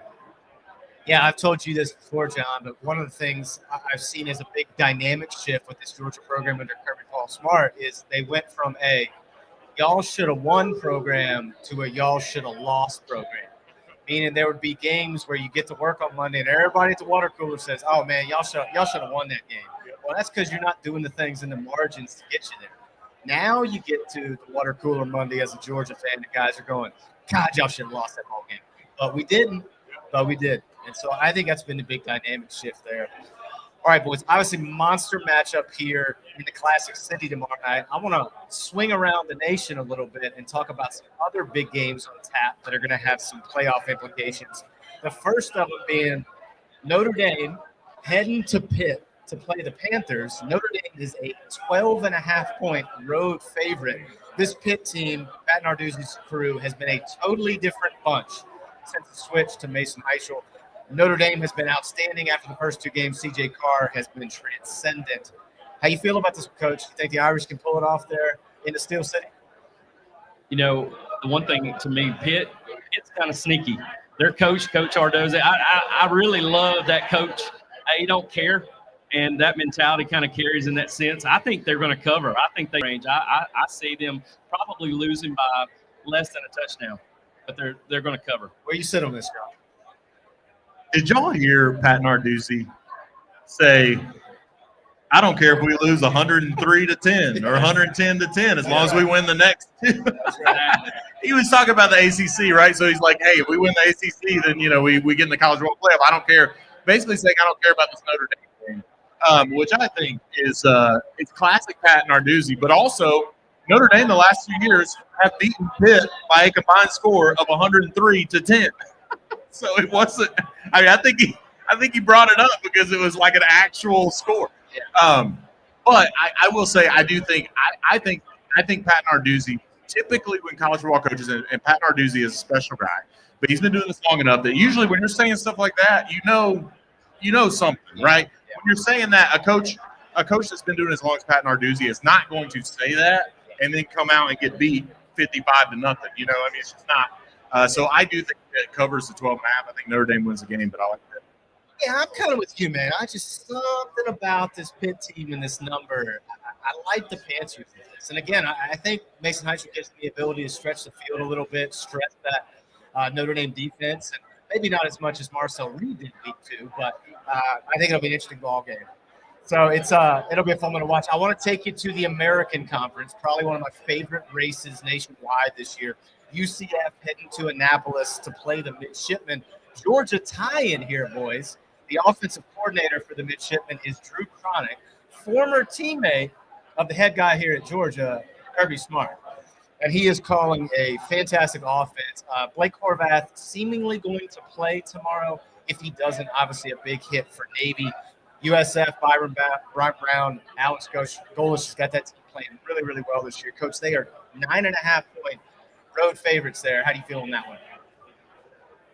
Yeah, I've told you this before, John, but one of the things I've seen as a big dynamic shift with this Georgia program under Kirby Smart is they went from a y'all should have won program to a y'all should have lost program. Meaning there would be games where you get to work on Monday and everybody at the water cooler says, oh, man, y'all should have won that game. Well, that's because you're not doing the things in the margins to get you there. Now you get to the water cooler Monday as a Georgia fan, the guys are going, God, y'all should have lost that ball game. But we didn't. But we did. And so I think that's been the big dynamic shift there. All right, boys. Obviously, monster matchup here in the Classic City tomorrow night. I want to swing around the nation a little bit and talk about some other big games on tap that are going to have some playoff implications. The first of them being Notre Dame heading to Pitt to play the Panthers. Notre Dame is a 12.5-point road favorite. This Pitt team, Pat Narduzzi's crew, has been a totally different bunch since the switch to Mason Heichel. Notre Dame has been outstanding after the first two games. C.J. Carr has been transcendent. How you feel about this, Coach? You think the Irish can pull it off there in the Steel City? You know, the one thing to me, it's kind of sneaky. Their coach, Coach Ardozzi, I really love that coach. He don't care, and that mentality kind of carries in that sense. I think they're going to cover. I think they range. I see them probably losing by less than a touchdown, but they're going to cover. Where you sit on this, John? Did y'all hear Pat Narduzzi say, I don't care if we lose 103-10 or 110-10 as long as we win the next two? He was talking about the ACC, right? So he's like, hey, if we win the ACC, then, we get in the College World Playoff. I don't care. Basically saying I don't care about this Notre Dame game, which I think is it's classic Pat Narduzzi. But also, Notre Dame the last 2 years have beaten Pitt by a combined score of 103-10. So it wasn't. I mean, I think he brought it up because it was like an actual score. But I will say I do think I think Pat Narduzzi, typically when college football coaches, and Pat Narduzzi is a special guy, but he's been doing this long enough that usually when you're saying stuff like that, you know something, right? When you're saying that, a coach that's been doing as long as Pat Narduzzi is not going to say that and then come out and get beat 55-0. I mean, it's just not. So I do think it covers the 12.5. I think Notre Dame wins the game, but I like that. Yeah, I'm kind of with you, man. I just something about this Pitt team and this number. I like the Panthers with this. And again, I think Mason Heichel gives me the ability to stretch the field a little bit, stretch that Notre Dame defense, and maybe not as much as Marcel Reed did beat to, but I think it'll be an interesting ball game. So it'll be a fun one to watch. I want to take you to the American Conference, probably one of my favorite races nationwide this year. UCF heading to Annapolis to play the Midshipmen. Georgia tie-in here, boys. The offensive coordinator for the Midshipmen is Drew Cronick, former teammate of the head guy here at Georgia, Kirby Smart. And he is calling a fantastic offense. Blake Horvath seemingly going to play tomorrow. If he doesn't, obviously a big hit for Navy. USF, Byron Brown, Alex Golish has got that team playing really, really well this year. Coach, they are 9.5-point road favorites there. How do you feel on that one?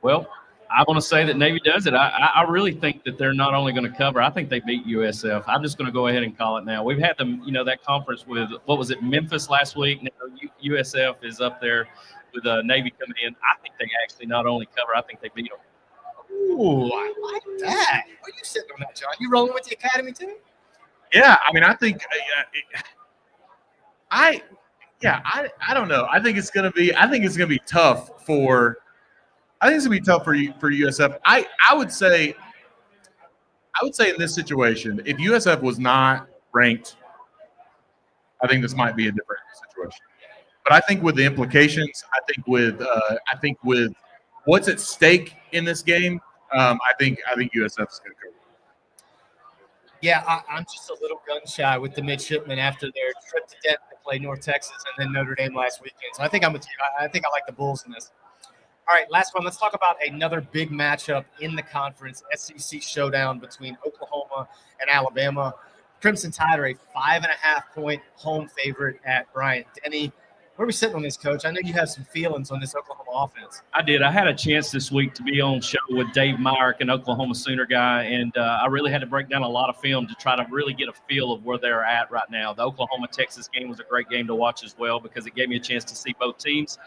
Well, I want to say that Navy does it. I really think that they're not only going to cover, I think they beat USF. I'm just going to go ahead and call it now. We've had them, that conference with, what was it, Memphis last week. Now USF is up there with Navy coming in. I think they actually not only cover, I think they beat them. Ooh, I like that. What are you sitting on that, John? You rolling with the Academy too? Yeah, I mean, I think I don't know. I think it's gonna be tough for. I think it's gonna be tough for USF. I would say in this situation, if USF was not ranked, I think this might be a different situation. But I think with the implications, I think with what's at stake in this game, I think USF is going to cover. Yeah, I'm just a little gun shy with the Midshipmen after their trip to Denton to play North Texas and then Notre Dame last weekend. So I think I'm with you. I think I like the Bulls in this. All right, last one. Let's talk about another big matchup in the conference, SEC showdown between Oklahoma and Alabama. Crimson Tide are a 5.5-point home favorite at Bryant-Denny. Where are we sitting on this, Coach? I know you have some feelings on this Oklahoma offense. I did. I had a chance this week to be on show with Dave Myrick, an Oklahoma Sooner guy, and I really had to break down a lot of film to try to really get a feel of where they're at right now. The Oklahoma-Texas game was a great game to watch as well because it gave me a chance to see both teams.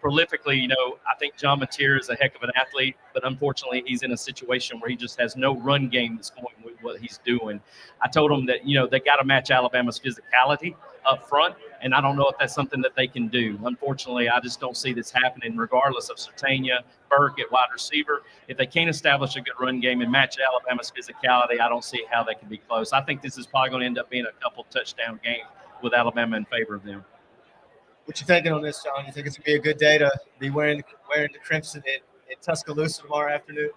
Prolifically, I think John Mateer is a heck of an athlete, but unfortunately he's in a situation where he just has no run game that's going with what he's doing. I told him that, they got to match Alabama's physicality up front, and I don't know if that's something that they can do. Unfortunately, I just don't see this happening regardless of Sertania, Burke at wide receiver. If they can't establish a good run game and match Alabama's physicality, I don't see how they can be close. I think this is probably going to end up being a couple touchdown game with Alabama in favor of them. What you thinking on this, John? You think it's gonna be a good day to be wearing the crimson in Tuscaloosa tomorrow afternoon?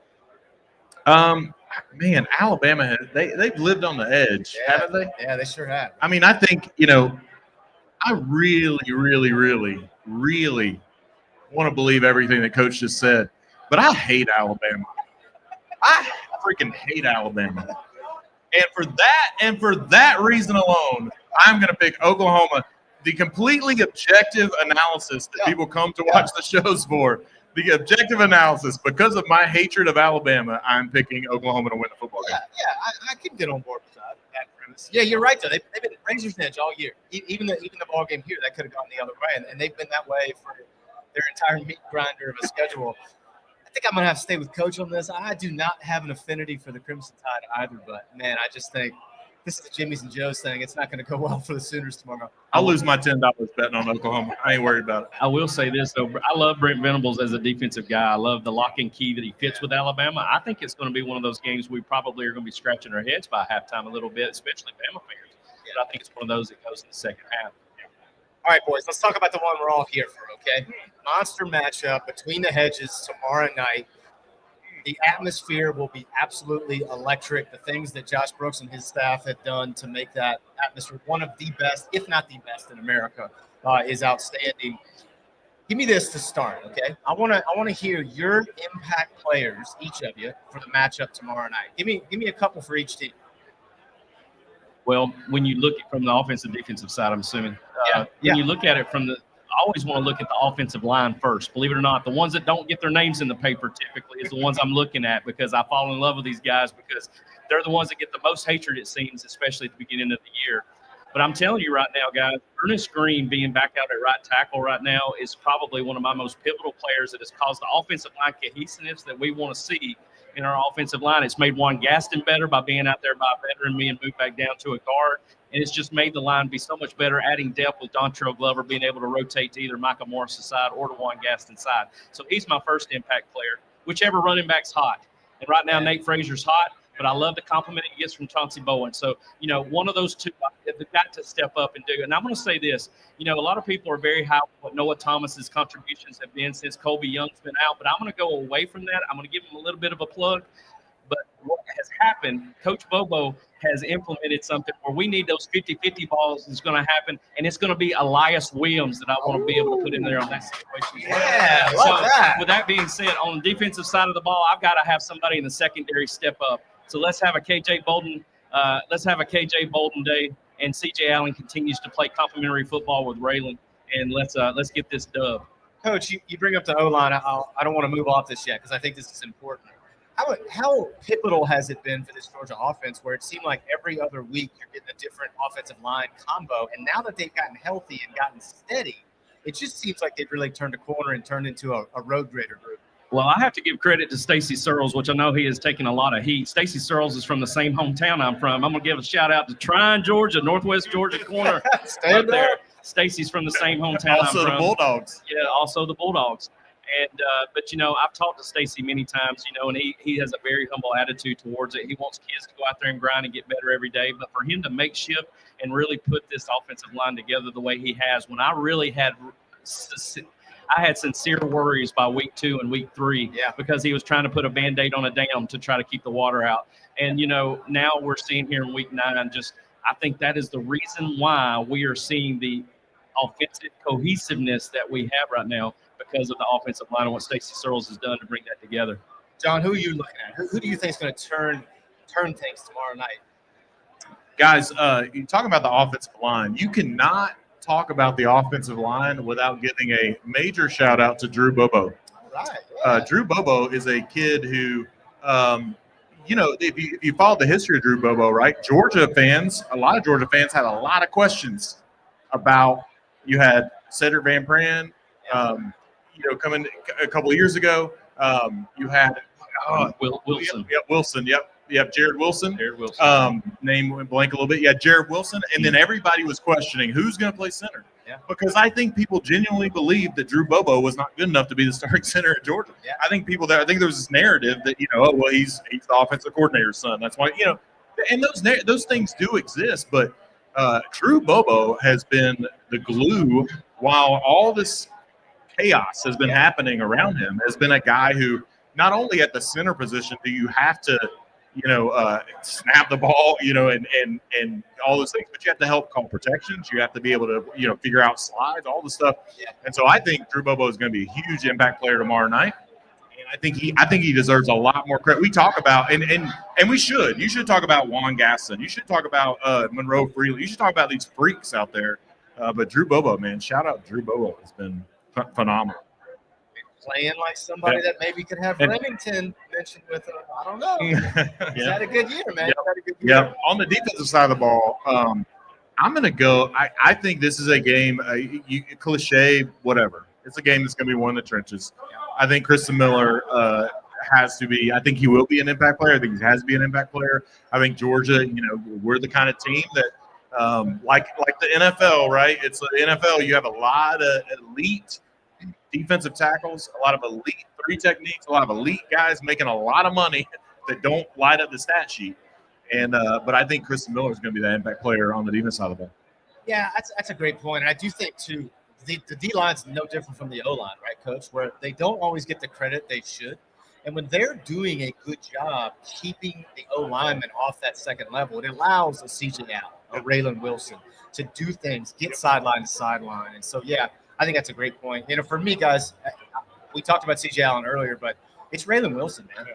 Man, Alabama they've lived on the edge, haven't they? Yeah, they sure have. I mean, I think I really, really, really, really want to believe everything that Coach just said, but I hate Alabama. I freaking hate Alabama, and for that reason alone, I'm going to pick Oklahoma. The completely objective analysis that people come to watch the shows for. The objective analysis, because of my hatred of Alabama, I'm picking Oklahoma to win the football game. I can get on board with that premise. Yeah, you're right, though. They've been razor's edge all year. Even the ball game here, that could have gone the other way, and they've been that way for their entire meat grinder of a schedule. I think I'm going to have to stay with Coach on this. I do not have an affinity for the Crimson Tide either, but, man, I just think this is a Jimmy's and Joe's thing. It's not going to go well for the Sooners tomorrow. I'll lose my $10 betting on Oklahoma. I ain't worried about it. I will say this, though. I love Brent Venables as a defensive guy. I love the lock and key that he fits with Alabama. I think it's going to be one of those games we probably are going to be scratching our heads by halftime a little bit, especially Bama fans. But I think it's one of those that goes in the second half. All right, boys, let's talk about the one we're all here for, okay? Monster matchup between the Hedges tomorrow night. The atmosphere will be absolutely electric. The things that Josh Brooks and his staff have done to make that atmosphere one of the best, if not the best in America, is outstanding. Give me this to start, okay? I want to hear your impact players, each of you, for the matchup tomorrow night. Give me a couple for each team. Well, when you look at from the offensive defensive side, I'm assuming. When you look at it from I always want to look at the offensive line first. Believe it or not, the ones that don't get their names in the paper typically is the ones I'm looking at, because I fall in love with these guys, because they're the ones that get the most hatred, it seems, especially at the beginning of the year. But I'm telling you right now, guys, Ernest Green being back out at right tackle right now is probably one of my most pivotal players that has caused the offensive line cohesiveness that we want to see in our offensive line. It's made Juan Gaston better by being out there by a veteran, me, and moved back down to a guard. And it's just made the line be so much better, adding depth with Dontrell Glover being able to rotate to either Micah Morris' side or to Juan Gaston's side. So he's my first impact player, whichever running back's hot. And right now, Nate Frazier's hot, but I love the compliment he gets from Chauncey Bowen. So, one of those two have got to step up and do it. And I'm going to say this, a lot of people are very high on what Noah Thomas's contributions have been since Colby Young's been out, but I'm going to go away from that. I'm going to give him a little bit of a plug. But what has happened, Coach Bobo has implemented something where we need those 50-50 balls is going to happen, and it's going to be Elias Williams that I want to be able to put in there on that situation. Yeah, love that. With that being said, on the defensive side of the ball, I've got to have somebody in the secondary step up. So let's have a KJ Bolden. Let's have a KJ Bolden day, and CJ Allen continues to play complimentary football with Raylan, and let's get this dub. Coach, you bring up the O-line. I don't want to move off this yet because I think this is important. How pivotal has it been for this Georgia offense where it seemed like every other week you're getting a different offensive line combo, and now that they've gotten healthy and gotten steady, it just seems like they've really turned a corner and turned into a road grader group. Well, I have to give credit to Stacy Searles, which I know he has taken a lot of heat. Stacy Searles is from the same hometown I'm from. I'm going to give a shout-out to Trine, Georgia, Northwest Georgia corner. Stay there. Stacy's from the same hometown Also I'm from. the Bulldogs. Yeah, also the Bulldogs. And but I've talked to Stacy many times, and he has a very humble attitude towards it. He wants kids to go out there and grind and get better every day. But for him to make shift and really put this offensive line together the way he has, when I really had sincere worries by week 2 and week 3 because he was trying to put a Band-Aid on a dam to try to keep the water out. And, now we're seeing here in week 9, I think that is the reason why we are seeing the offensive cohesiveness that we have right now, because of the offensive line and what Stacy Searles has done to bring that together. John, who are you looking at? Who do you think is going to turn things tomorrow night? Guys, you talk about the offensive line. You cannot talk about the offensive line without giving a major shout out to Drew Bobo. All right. Yeah. Drew Bobo is a kid who, if you followed the history of Drew Bobo, right? A lot of Georgia fans had a lot of questions about. You had Cedric Van Pran, coming a couple of years ago. You had Wilson. Wilson. Yep. Jared Wilson. Name went blank a little bit. Yeah, Jared Wilson. And then everybody was questioning who's going to play center. Yeah. Because I think people genuinely believed that Drew Bobo was not good enough to be the starting center at Georgia. Yeah. I think there was this narrative that he's the offensive coordinator's son. That's why and those things do exist, but Drew Bobo has been the glue while all this chaos has been happening around him, has been a guy who not only at the center position do you have to, snap the ball, and all those things, but you have to help call protections. You have to be able to, figure out slides, all the stuff. And so I think Drew Bobo is going to be a huge impact player tomorrow night. And I think he deserves a lot more credit. We talk about, and we should. You should talk about Juan Gasson. You should talk about Monroe Freely. You should talk about these freaks out there. But Drew Bobo, man, shout out Drew Bobo. Has been phenomenal. Playing like somebody that maybe could have Remington mentioned with him. I don't know. He's had a good year, man. Yeah. On the defensive side of the ball, I'm going to go. I think this is a game, cliche, whatever. It's a game that's going to be one in the trenches. I think Kristen Miller has to be. I think he will be an impact player. I think he has to be an impact player. I think Georgia, we're the kind of team that, like the NFL, right? It's the NFL. You have a lot of elite defensive tackles, a lot of elite three techniques, a lot of elite guys making a lot of money that don't light up the stat sheet. And but I think Kristen Miller is going to be that impact player on the defense side of the ball. Yeah, that's a great point. And I do think, too, the D-line's no different from the O-line, right, Coach, where they don't always get the credit they should. And when they're doing a good job keeping the O-lineman off that second level, it allows a CJ Allen, a Raylan Wilson to do things, get sideline to sideline. And so, yeah, I think that's a great point. For me, guys, we talked about CJ Allen earlier, but it's Raylan Wilson, man.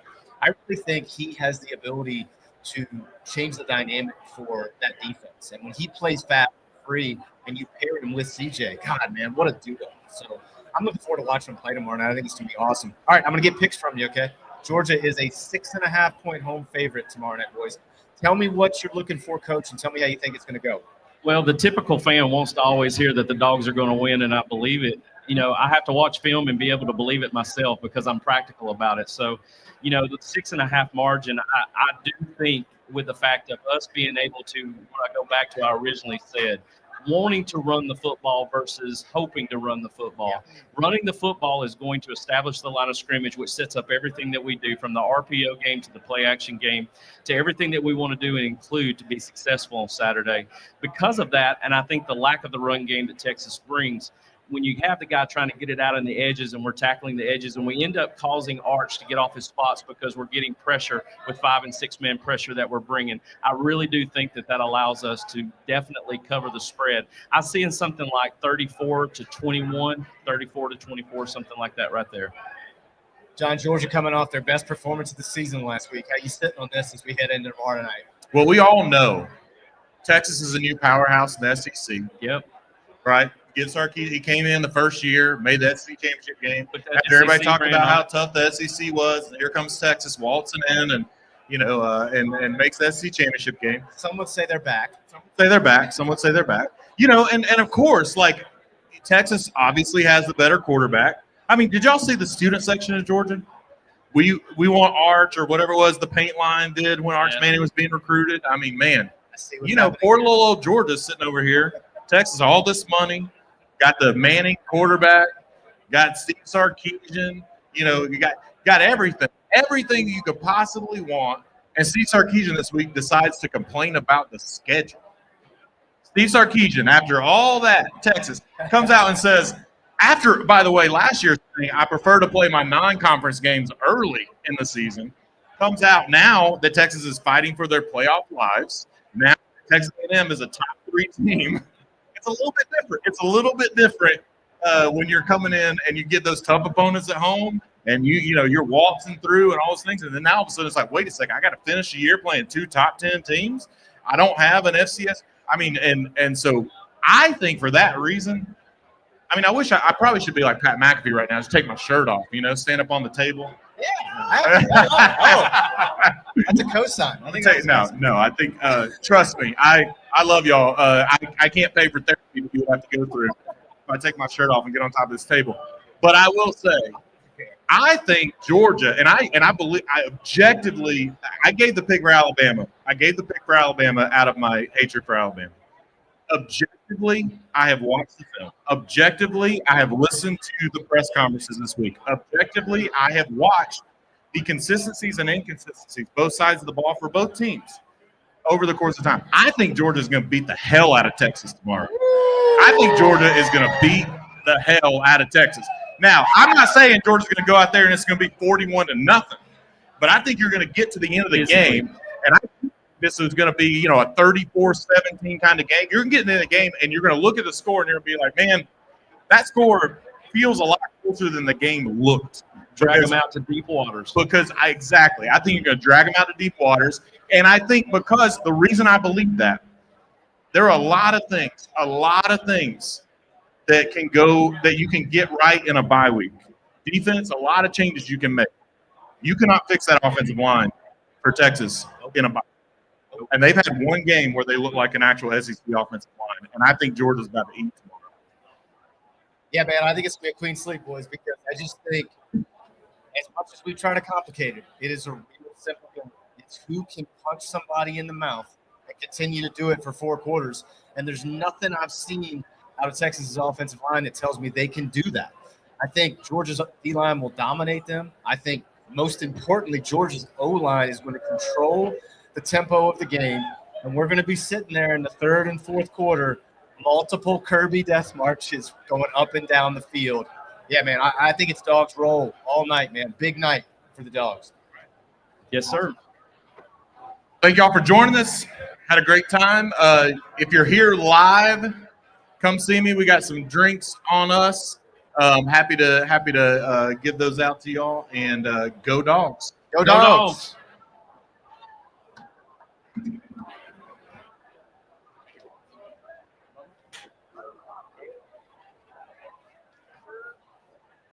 I really think he has the ability to change the dynamic for that defense. And when he plays fast, free, and you pair him with CJ, God, man, what a duo. So I'm looking forward to watching him play tomorrow night. I think it's going to be awesome. All right, I'm going to get picks from you, okay? Georgia is a 6.5-point home favorite tomorrow night, boys. Tell me what you're looking for, Coach, and tell me how you think it's going to go. Well, the typical fan wants to always hear that the Dogs are going to win, and I believe it. I have to watch film and be able to believe it myself because I'm practical about it. So, the 6.5 margin, I do think with the fact of us being able to, when I go back to what I originally said, wanting to run the football versus hoping to run the football. Yeah. Running the football is going to establish the line of scrimmage, which sets up everything that we do, from the RPO game to the play action game to everything that we want to do and include to be successful on Saturday. Because of that, and I think the lack of the run game that Texas brings, when you have the guy trying to get it out on the edges and we're tackling the edges and we end up causing Arch to get off his spots because we're getting pressure with 5- and 6-man pressure that we're bringing, I really do think that allows us to definitely cover the spread. I'm seeing something like 34-21, 34-24, something like that right there. John, Georgia coming off their best performance of the season last week. How you sitting on this as we head into tomorrow night? Well, we all know Texas is a new powerhouse in the SEC. Yep. Right? Get Sarkeesian. He came in the first year, made the SEC championship game. After everybody talked about how tough the SEC was, and here comes Texas waltzing in and and makes the SEC championship game. Some would say they're back. Some would say they're back. And of course, like, Texas obviously has the better quarterback. I mean, did y'all see the student section of Georgia? We want Arch, or whatever it was the paint line did when Arch Manning was being recruited. I mean, man, poor little old Georgia's sitting over here. Texas, all this money, got the Manning quarterback, got Steve Sarkeesian, you got everything you could possibly want. And Steve Sarkeesian this week decides to complain about the schedule. Steve Sarkeesian, after all that, Texas, comes out and says, by the way, last year's thing, I prefer to play my non-conference games early in the season. Comes out now that Texas is fighting for their playoff lives. Now Texas A&M is a top 3 team. It's a little bit different when you're coming in and you get those tough opponents at home and you're waltzing through and all those things. And then now all of a sudden it's like, wait a second, I got to finish the year playing 2 top 10 teams. I don't have an FCS. I mean, and so I think for that reason, I mean, I wish I probably should be like Pat McAfee right now, just take my shirt off, stand up on the table. Yeah. That's a cosign. I think I think trust me, I love y'all. I can't pay for therapy that you have to go through if I take my shirt off and get on top of this table. But I will say, I think Georgia, and I believe objectively, I gave the pick for Alabama. Out of my hatred for Alabama. Objectively, I have watched the film. Objectively, I have listened to the press conferences this week. Objectively, I have watched the consistencies and inconsistencies, both sides of the ball for both teams over the course of time. I think Georgia's going to beat the hell out of Texas tomorrow. I think Georgia is going to beat the hell out of Texas. Now, I'm not saying Georgia's going to go out there and it's going to be 41-0, but I think you're going to get to the end of the game, and I think this is going to be, a 34-17 kind of game. You're getting in the game, and you're going to look at the score, and you're going to be like, man, that score feels a lot closer than the game looked. Drag them out to deep waters. Because I think you're going to drag them out to deep waters, and I think because the reason I believe that, there are a lot of things that you can get right in a bye week. Defense, a lot of changes you can make. You cannot fix that offensive line for Texas in a bye. And they've had one game where they look like an actual SEC offensive line, and I think Georgia's about to eat tomorrow. Yeah, man, I think it's going to be a clean sleep, boys, because I just think as much as we try to complicate it, it is a real simple game. It's who can punch somebody in the mouth and continue to do it for 4 quarters. And there's nothing I've seen out of Texas's offensive line that tells me they can do that. I think Georgia's D-line will dominate them. I think, most importantly, Georgia's O-line is going to control the tempo of the game, and we're going to be sitting there in the 3rd and 4th quarter, multiple Kirby death marches going up and down the field. Yeah, man, I think it's Dogs roll all night, man. Big night for the Dogs. Yes, sir. Thank y'all for joining us. Had a great time. If you're here live, come see me. We got some drinks on us. Happy to give those out to y'all, and go Dogs. Go Dogs.